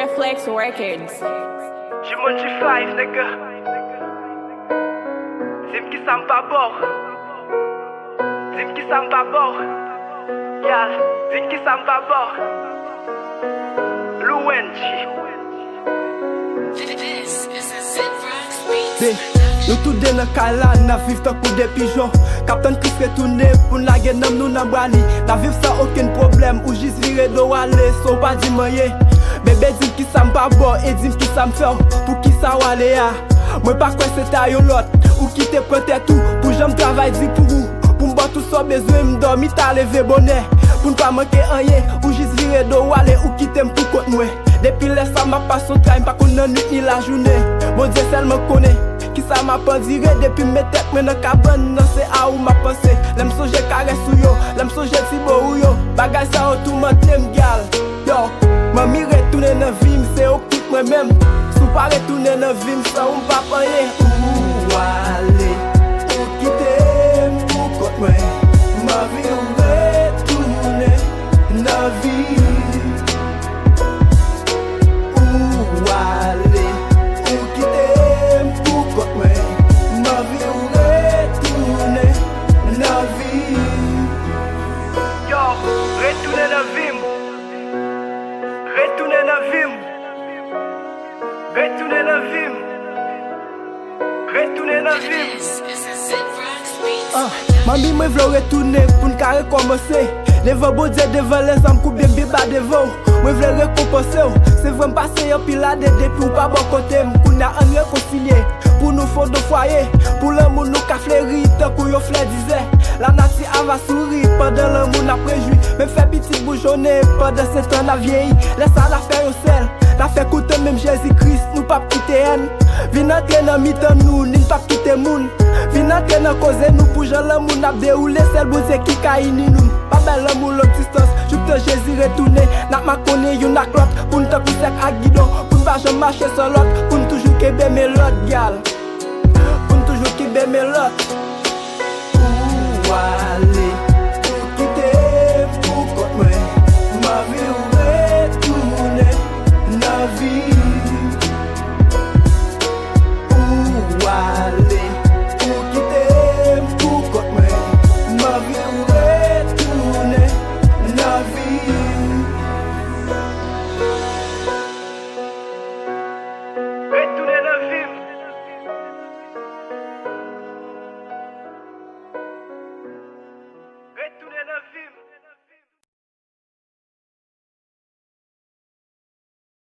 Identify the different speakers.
Speaker 1: Reflex Records.
Speaker 2: G5, nigga. Zim ki sam pa bo. Zim ki sam pa bo. Yal, zim ki sam pa bo. Looen-G.
Speaker 3: Nou tout de nan kala, na viv tan kou de pijon. Kapten Chris retourne pou na gen nam nou nan brali. Na viv sans aucun problème, ou jis vire do wale, so pa di manye. Bébé dim ki sa mpa bo, e dim ki sa mfè, pou ki sa wale ya. Mwen pa kwen se ta yon lot, ou ki te prete tout, pou jam travay di pou ou. Pou mba tout so bezwen mdormi ta leve bonè. Pou npa manke anye, ou jis vire do wale, ou ki tem pou kote mwen. Depi lè sa ma pa son trai, mpa kon nan nuit ni la jounè. Bon Dieu sel me konè, ki sa ma pan dire. Depi me tek men nan kaban, nan se a ou ma pense. Lem soje kare sou yo, lem soje tibo ou yo. Bagay sa ou tou man tem gal. Yo, mami retoune nan vim, se okip mwen men. Sou pa retoune nan vim, sa ou mpa panye. Ou wale, ou kitem pou kote mwen. Ma vi ou retoune nan vim. Mami mwen vle retourne pou n ka rekomose. Devan bo Dieu, devan les âmes kou bien biba devan. Mwen vle rekompense ou. Se vre m pase yon pilade depi ou pa bon kote. M kou na an rekonsilye pou nou fond do foyer. Pou l'amour nou ka fleri tan kou yo fle dize. La nati ava souri pendant l'amour na prejoui. Men fe petit boujonne pendant se tan na vieilli. Lesa la fe yo sel, la fe koute même Jésus-Christ. Nou pap kite en, vin entre nan mitan nou, nin pap kite moun. Vin entre nan koze nou pou jan l'amour nap deroule. Sel boze ki ka ini nou. Pa bel l'amour long distance, jupte Jésus retourne. Nak ma kone yon ak lot, pou n te kousek ak gidon. Pou n pa jan mache son lot, pou n toujou kebe melot gal. Pou n toujou kebe melot.